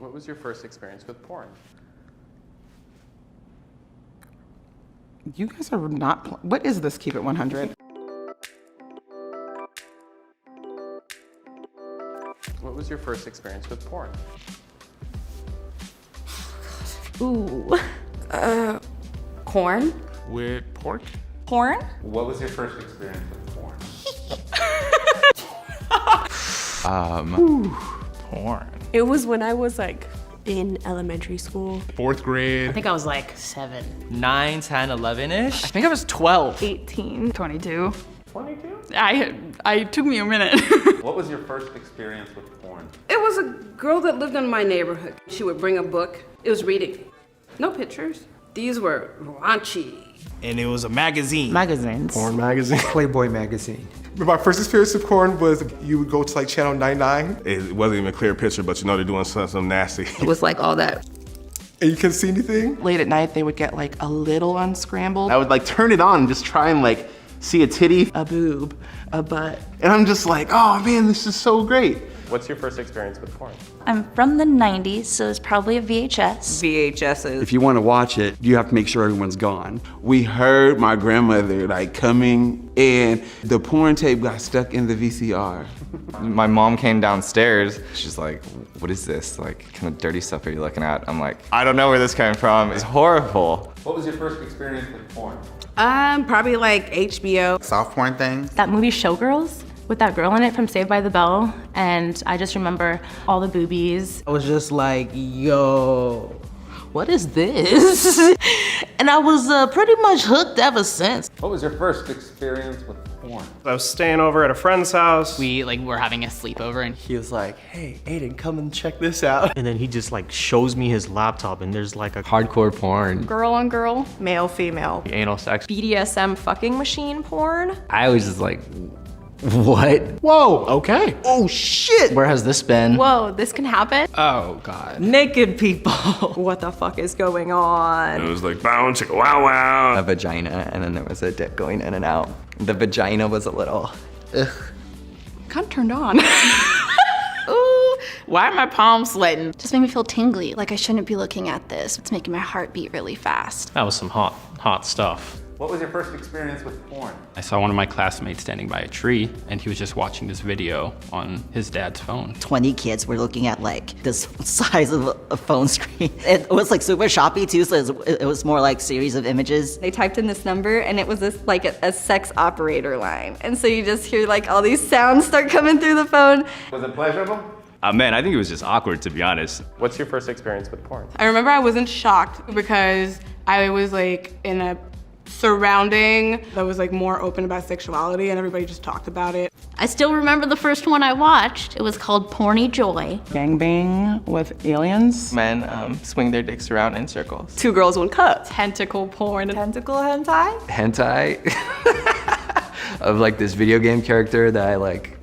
What was your first experience with porn? You guys are not, what is this Keep It 100? What was your first experience with porn? Ooh. Corn? With pork? Porn? What was your first experience with porn? Porn. It was when I was like in elementary school. 4th grade. I think I was like 7. 9, 10, 11-ish. I think I was 12. 18. 22. 22? I took me a minute. What was your first experience with porn? It was a girl that lived in my neighborhood. She would bring a book. It was reading. No pictures. These were raunchy. And it was a magazine. Magazines. Porn magazine. Playboy magazine. My first experience with porn was you would go to like channel 99. It wasn't even a clear picture, but you know they're doing something nasty. It was like all that. And you couldn't see anything. Late at night, they would get like a little unscrambled. I would like turn it on and just try and like see a titty, A boob, a butt. and I'm just like, oh man, this is so great. What's your first experience with porn? I'm from the 90s, so it's probably a VHS. VHSs. If you want to watch it, you have to make sure everyone's gone. We heard my grandmother like coming and the porn tape got stuck in the VCR. My mom came downstairs. She's like, what is this? Like, kind of dirty stuff are you looking at? I'm like, I don't know where this came from. It's horrible. What was your first experience with porn? Probably like HBO. Soft porn things? That movie Showgirls with that girl in it from Saved by the Bell. And I just remember all the boobies. I was just like, yo, what is this? And I was pretty much hooked ever since. What was your first experience with porn? I was staying over at a friend's house. We were having a sleepover and He was like, hey, Aiden, come and check this out. And then he just like shows me his laptop and there's like a Hardcore porn. Girl on girl, male, female. Anal sex. BDSM fucking machine porn. I was just like, what? Whoa, okay. Oh shit! Where has this been? Whoa, this can happen? Oh, God. Naked people. What the fuck is going on? It was like, bow, chicka, wow, wow. A vagina, and then there was a dick going in and out. The vagina was a little, ugh. Kind of turned on. Ooh, why are my palms sweating? Just made me feel tingly, like I shouldn't be looking at this. It's making my heart beat really fast. That was some hot stuff. What was your first experience with porn? I saw one of my classmates standing by a tree and he was just watching this video on his dad's phone. 20 kids were looking at like this size of a phone screen. It was like super choppy too, so it was more like series of images. They typed in this number and it was this like a sex operator line. And so you just hear like all these sounds start coming through the phone. Was it pleasurable? Man, I think it was just awkward, to be honest. What's your first experience with porn? I remember I wasn't shocked because I was like in a surrounding that was like more open about sexuality and everybody just talked about it. I still remember the first one I watched. It was called Porny Joy. Gangbang with aliens. Men swing their dicks around in circles. 2 girls, 1 cup. Tentacle porn. Tentacle hentai? Hentai of like this video game character that I liked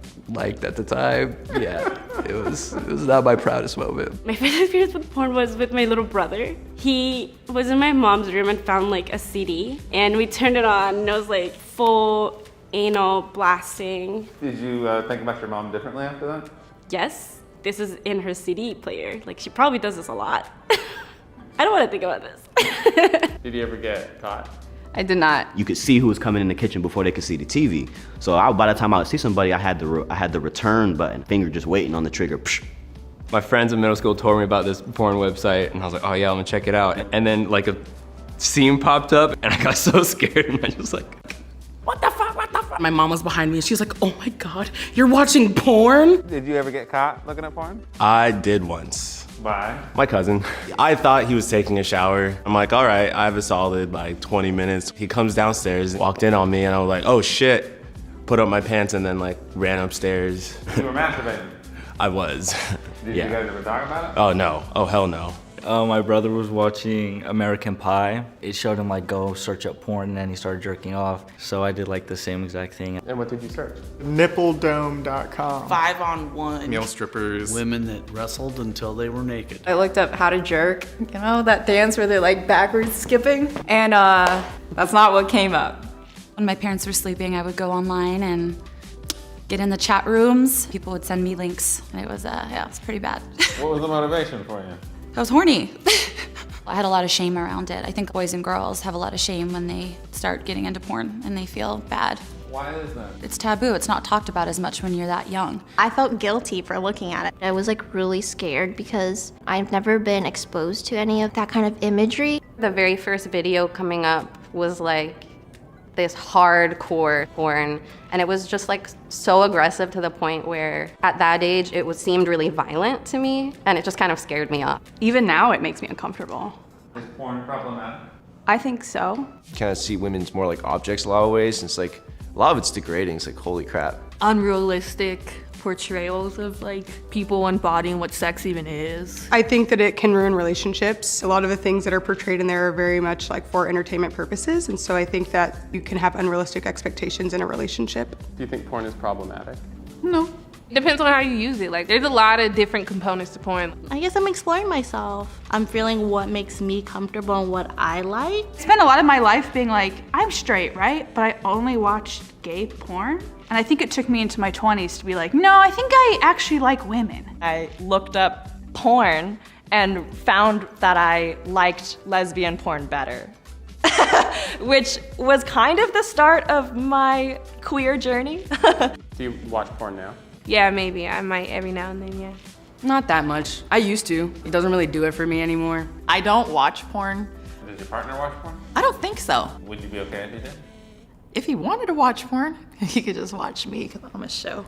at the time. Yeah, it was not my proudest moment. My first experience with porn was with my little brother. He was in my mom's room and found like a CD and we turned it on and it was like full anal blasting. Did you think about your mom differently after that? Yes, this is in her CD player. Like she probably does this a lot. I don't want to think about this. Did you ever get caught? I did not. You could see who was coming in the kitchen before they could see the TV. So by the time I would see somebody, I had the return button, finger just waiting on the trigger. Psh. My friends in middle school told me about this porn website, and I was like, oh yeah, I'm gonna check it out. And then like a scene popped up, and I got so scared, and I was like, What the fuck, what the fuck? My mom was behind me and she's like, oh my God, you're watching porn? Did you ever get caught looking at porn? I did once. By? My cousin. I thought he was taking a shower. I'm like, all right, I have a solid like 20 minutes. He comes downstairs, walked in on me, and I was like, oh shit. Put up my pants and then like ran upstairs. You were masturbating? I was. Did Yeah. you guys ever talk about it? Oh no, oh hell no. My brother was watching American Pie. It showed him like go search up porn and then he started jerking off. So I did like the same exact thing. And what did you search? Nippledome.com. 5-on-1. Male strippers. Women that wrestled until they were naked. I looked up how to jerk, you know, that dance where they're like backwards skipping. And that's not what came up. When my parents were sleeping, I would go online and get in the chat rooms. People would send me links. And it was, yeah, it was pretty bad. What was the motivation for you? I was horny. I had a lot of shame around it. I think boys and girls have a lot of shame when they start getting into porn and they feel bad. Why is that? It's taboo. It's not talked about as much when you're that young. I felt guilty for looking at it. I was like really scared because I've never been exposed to any of that kind of imagery. The very first video coming up was like this hardcore porn, and it was just like so aggressive to the point where at that age it seemed really violent to me, and it just kind of scared me off. Even now it makes me uncomfortable. Is porn problematic? I think so. You kind of see women's more like objects a lot of ways, and it's like, a lot of it's degrading. It's like, holy crap. Unrealistic portrayals of like people embodying what sex even is. I think that it can ruin relationships. A lot of the things that are portrayed in there are very much like for entertainment purposes, and so I think that you can have unrealistic expectations in a relationship. Do you think porn is problematic? No. Depends on how you use it. Like, there's a lot of different components to porn. I guess I'm exploring myself. I'm feeling what makes me comfortable and what I like. Spent a lot of my life being like, I'm straight, right? But I only watched gay porn. And I think it took me into my 20s to be like, no, I think I actually like women. I looked up porn and found that I liked lesbian porn better. Which was kind of the start of my queer journey. Do you watch porn now? Yeah, maybe. I might every now and then, yeah. Not that much. I used to. It doesn't really do it for me anymore. I don't watch porn. Does your partner watch porn? I don't think so. Would you be okay if you did? If he wanted to watch porn, he could just watch me because I'm a show.